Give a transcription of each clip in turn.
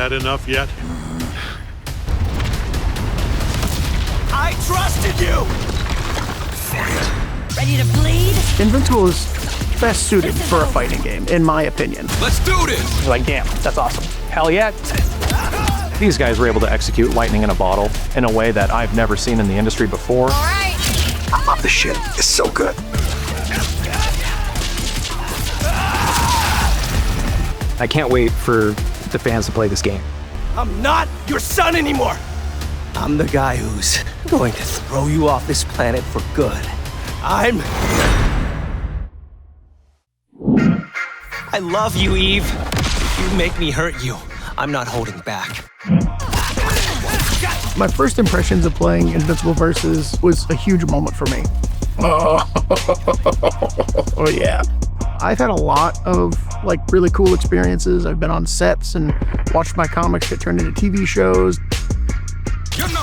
had enough yet? I trusted you! Fight. Ready to bleed? Invincible is best suited for a fighting game, in my opinion. Let's do this! Like, damn, that's awesome. Hell yeah. These guys were able to execute lightning in a bottle in a way that I've never seen in the industry before. All right. I love this shit. It's so good. I can't wait for the fans to play this game. I'm not your son anymore! I'm the guy who's going to throw you off this planet for good. I love you, Eve. If you make me hurt you, I'm not holding back. My first impressions of playing Invincible Versus was a huge moment for me. Oh yeah. I've had a lot of like really cool experiences. I've been on sets and watched my comics get turned into TV shows.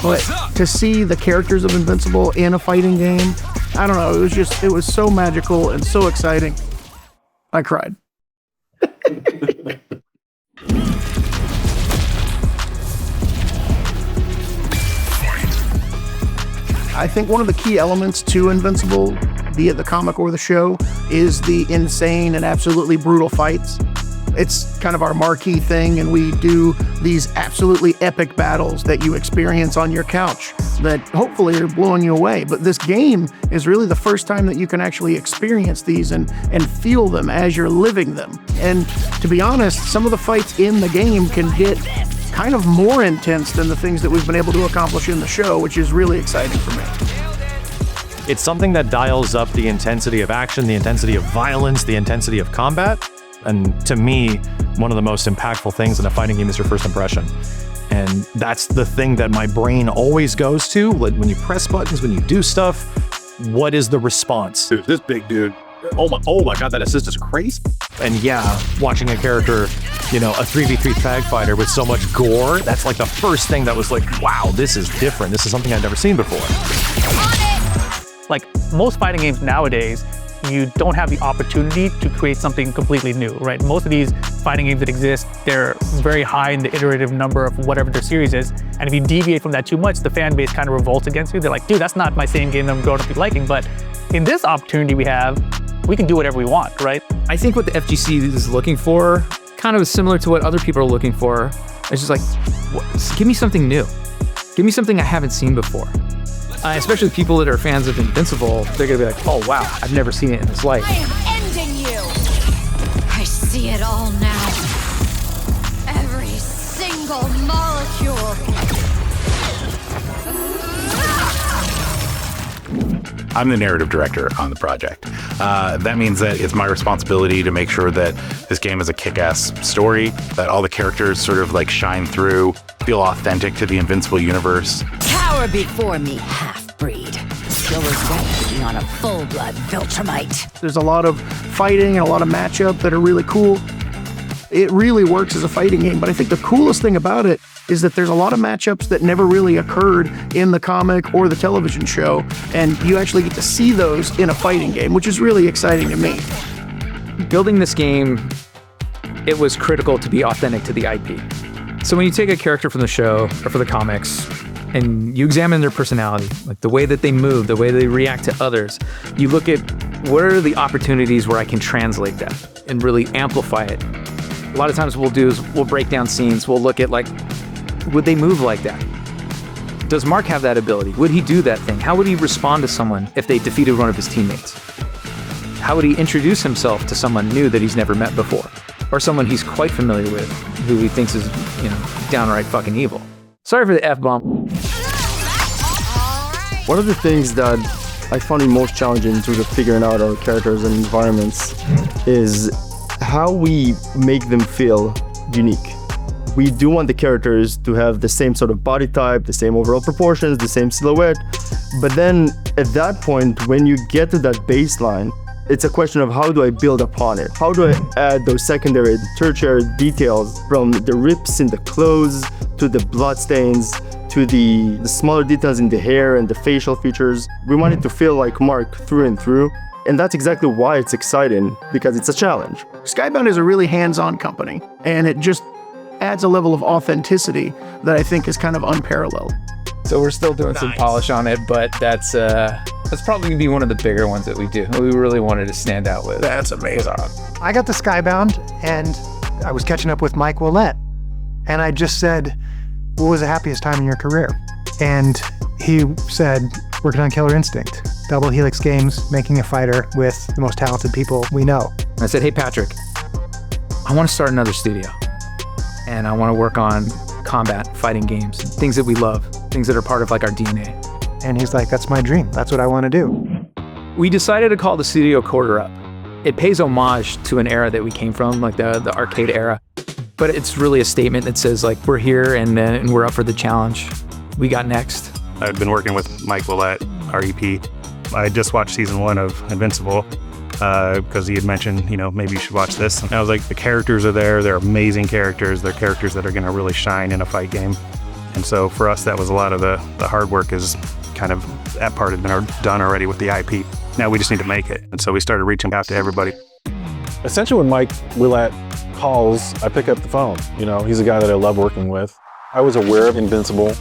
But to see the characters of Invincible in a fighting game, I don't know, it was so magical and so exciting. I cried. I think one of the key elements to Invincible, be it the comic or the show, is the insane and absolutely brutal fights. It's kind of our marquee thing, and we do these absolutely epic battles that you experience on your couch that hopefully are blowing you away. But this game is really the first time that you can actually experience these and feel them as you're living them. And to be honest, some of the fights in the game can get kind of more intense than the things that we've been able to accomplish in the show, which is really exciting for me. It's something that dials up the intensity of action, the intensity of violence, the intensity of combat. And to me, one of the most impactful things in a fighting game is your first impression. And that's the thing that my brain always goes to. Like when you press buttons, when you do stuff, what is the response? Dude, this big dude. Oh my God, that assist is crazy. And yeah, watching a character, you know, a 3v3 tag fighter with so much gore, that's like the first thing that was like, wow, this is different. This is something I've never seen before. Like most fighting games nowadays, you don't have the opportunity to create something completely new, right? Most of these fighting games that exist, they're very high in the iterative number of whatever their series is. And if you deviate from that too much, the fan base kind of revolts against you. They're like, dude, that's not my same game that I'm growing up liking. But in this opportunity we have, we can do whatever we want, right? I think what the FGC is looking for kind of is similar to what other people are looking for. It's just like, give me something new. Give me something I haven't seen before. Especially people that are fans of Invincible, they're gonna be like, oh wow, I've never seen it in this light. I am ending you. I see it all now. Every single molecule. I'm the narrative director on the project. That means that it's my responsibility to make sure that this game is a kick-ass story, that all the characters sort of like shine through, feel authentic to the Invincible universe. Cower before me, half-breed. Still is ready to be on a full-blood Viltrumite. There's a lot of fighting and a lot of matchup that are really cool. It really works as a fighting game, but I think the coolest thing about it is that there's a lot of matchups that never really occurred in the comic or the television show, and you actually get to see those in a fighting game, which is really exciting to me. Building this game, it was critical to be authentic to the IP. So when you take a character from the show or for the comics and you examine their personality, like the way that they move, the way they react to others, you look at what are the opportunities where I can translate that and really amplify it. A lot of times what we'll do is we'll break down scenes. We'll look at like, would they move like that? Does Mark have that ability? Would he do that thing? How would he respond to someone if they defeated one of his teammates? How would he introduce himself to someone new that he's never met before? Or someone he's quite familiar with, who he thinks is, you know, downright fucking evil? Sorry for the F-bomb. One of the things that I found it most challenging in terms of figuring out our characters and environments is how we make them feel unique. We do want the characters to have the same sort of body type, the same overall proportions, the same silhouette. But then at that point, when you get to that baseline, it's a question of how do I build upon it? How do I add those secondary and tertiary details from the rips in the clothes to the blood stains to the smaller details in the hair and the facial features. We want it to feel like Mark through and through. And that's exactly why it's exciting, because it's a challenge. Skybound is a really hands-on company, and it just adds a level of authenticity that I think is kind of unparalleled. So we're still doing some polish on it, but that's probably gonna be one of the bigger ones that we do. We really wanted to stand out with. That's amazing. I got the Skybound, and I was catching up with Mike Willette, and I just said, what was the happiest time in your career? And he said, working on Killer Instinct, Double Helix Games, making a fighter with the most talented people we know. I said, hey, Patrick, I want to start another studio, and I want to work on combat, fighting games, things that we love, things that are part of like our DNA. And he's like, that's my dream. That's what I want to do. We decided to call the studio Quarter Up. It pays homage to an era that we came from, like the arcade era. But it's really a statement that says like, we're here and we're up for the challenge. We got next. I've been working with Mike Willette, our EP. I just watched season 1 of Invincible because he had mentioned, maybe you should watch this. And I was like, the characters are there. They're amazing characters. They're characters that are going to really shine in a fight game. And so for us, that was a lot of the hard work is kind of, that part had been done already with the IP. Now we just need to make it. And so we started reaching out to everybody. Essentially, when Mike Willette calls, I pick up the phone. He's a guy that I love working with. I was aware of Invincible.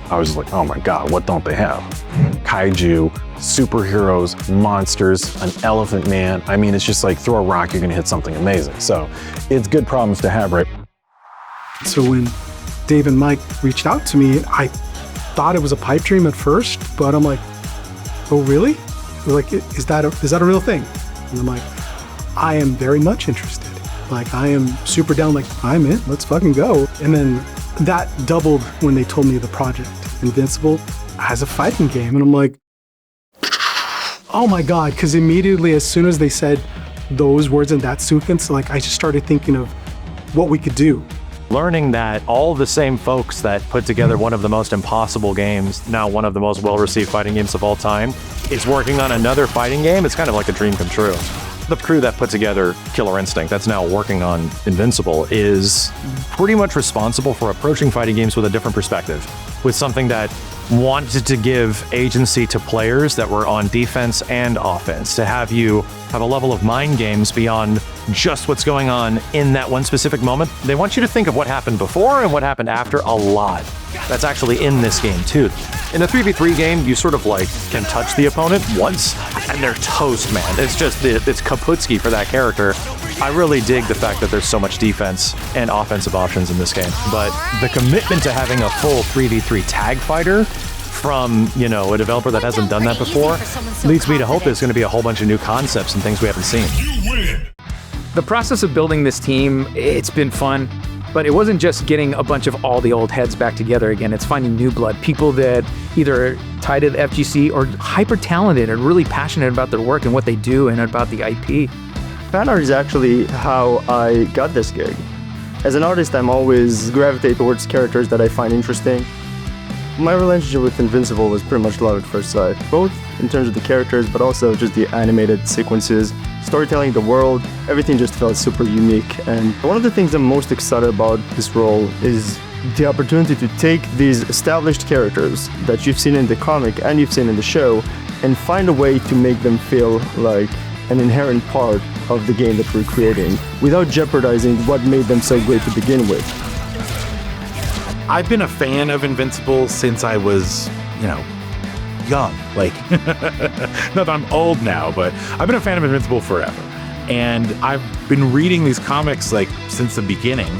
I was just like, oh my God, what don't they have? Kaiju, superheroes, monsters, an elephant man. I mean, it's just like throw a rock, you're gonna hit something amazing. So it's good problems to have, right? So when Dave and Mike reached out to me, I thought it was a pipe dream at first, but I'm like, oh really? They're like, is that a real thing? And I'm like, I am very much interested. Like, I am super down, like, I'm in, let's fucking go. And then that doubled when they told me the project, Invincible, as a fighting game. And I'm like, oh my God, because immediately as soon as they said those words in that sequence, like, I just started thinking of what we could do. Learning that all the same folks that put together one of the most impossible games, now one of the most well-received fighting games of all time, is working on another fighting game, it's kind of like a dream come true. The crew that put together Killer Instinct, that's now working on Invincible, is pretty much responsible for approaching fighting games with a different perspective, with something that wanted to give agency to players that were on defense and offense, to have you have a level of mind games beyond just what's going on in that one specific moment. They want you to think of what happened before and what happened after a lot. That's actually in this game too. In a 3v3 game, you sort of like can touch the opponent once and they're toast, man. It's just, it's kaputski for that character. I really dig the fact that there's so much defense and offensive options in this game. But the commitment to having a full 3v3 tag fighter from, a developer that hasn't done that before leads me to hope there's going to be a whole bunch of new concepts and things we haven't seen. The process of building this team, it's been fun, but it wasn't just getting a bunch of all the old heads back together again. It's finding new blood, people that either tied to the FGC or hyper talented and really passionate about their work and what they do and about the IP. Fan art is actually how I got this gig. As an artist, I'm always gravitate towards characters that I find interesting. My relationship with Invincible was pretty much love at first sight, both in terms of the characters, but also just the animated sequences, storytelling, the world, everything just felt super unique. And one of the things I'm most excited about this role is the opportunity to take these established characters that you've seen in the comic and you've seen in the show and find a way to make them feel like an inherent part of the game that we're creating without jeopardizing what made them so great to begin with. I've been a fan of Invincible since I was, young. Like, not that I'm old now, but I've been a fan of Invincible forever. And I've been reading these comics like since the beginning,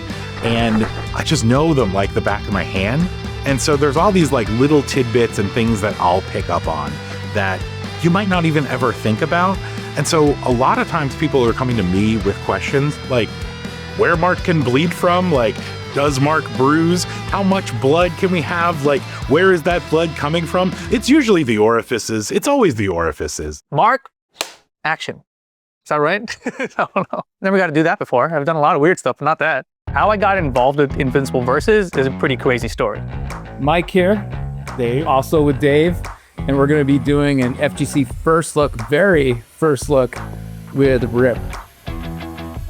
and I just know them like the back of my hand. And so there's all these like little tidbits and things that I'll pick up on that you might not even ever think about. And so a lot of times people are coming to me with questions like, where Mark can bleed from? Like, does Mark bruise? How much blood can we have? Like, where is that blood coming from? It's usually the orifices. It's always the orifices. Mark, action. Is that right? I don't know. Never got to do that before. I've done a lot of weird stuff, but not that. How I got involved with Invincible Versus is a pretty crazy story. Mike here, Dave, also with Dave, and we're going to be doing an FGC first look, very first look with Rip.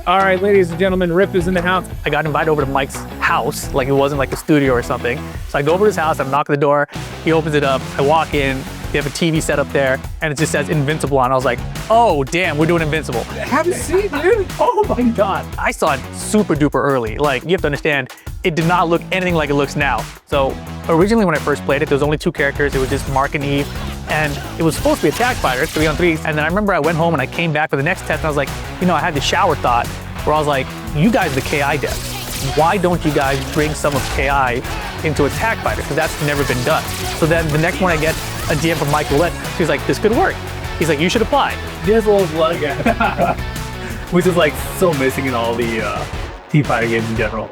All right, ladies and gentlemen, Rip is in the house. I got invited over to Mike's house, like it wasn't like a studio or something. So I go over to his house, I knock on the door, he opens it up, I walk in, they have a TV set up there, and it just says Invincible on. I was like, oh damn, we're doing Invincible. Have you seen, dude? Oh my God. I saw it super duper early. Like, you have to understand, it did not look anything like it looks now. So originally when I first played it, there was only 2 characters. It was just Mark and Eve. And it was supposed to be attack fighters, 3-on-3s. And then I remember I went home and I came back for the next test and I was like, you know, I had the shower thought where I was like, you guys are the KI devs. Why don't you guys bring some of KI into attack fighters? Because that's never been done. So then the next one I get a DM from Mike Willette. He's like, this could work. He's like, you should apply. Invincible is blood again. Which is like so missing in all the team fighting games in general.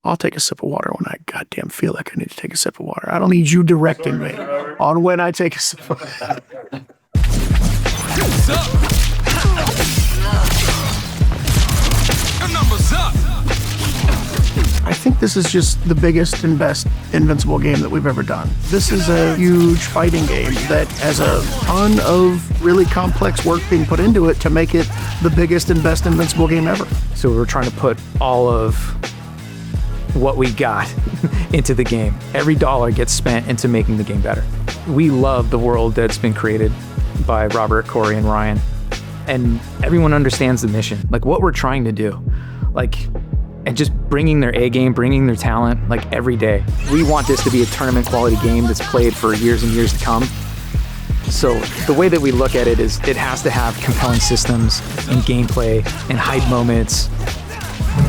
I'll take a sip of water when I goddamn feel like I need to take a sip of water. I don't need you directing me on when I take a sip of water. I think this is just the biggest and best Invincible game that we've ever done. This is a huge fighting game that has a ton of really complex work being put into it to make it the biggest and best Invincible game ever. So we're trying to put all of what we got into the game. Every dollar gets spent into making the game better. We love the world that's been created by Robert, Corey, and Ryan. And everyone understands the mission, like what we're trying to do. Like, and just bringing their A game, bringing their talent, like every day. We want this to be a tournament quality game that's played for years and years to come. So the way that we look at it is it has to have compelling systems and gameplay and hype moments.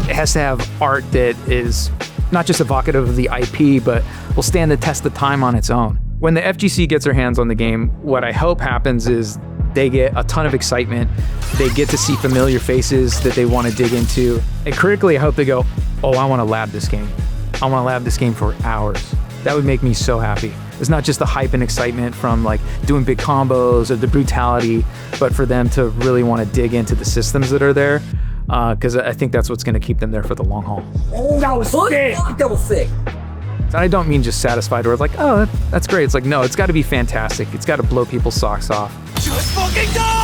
It has to have art that is not just evocative of the IP, but will stand the test of time on its own. When the FGC gets their hands on the game, what I hope happens is they get a ton of excitement. They get to see familiar faces that they want to dig into. And critically, I hope they go, oh, I want to lab this game. I want to lab this game for hours. That would make me so happy. It's not just the hype and excitement from like doing big combos or the brutality, but for them to really want to dig into the systems that are there. Because I think that's what's going to keep them there for the long haul. Oh, that was sick. That was sick. And I don't mean just satisfied or like, oh, that's great. It's like, no, it's got to be fantastic. It's got to blow people's socks off. Just fucking die!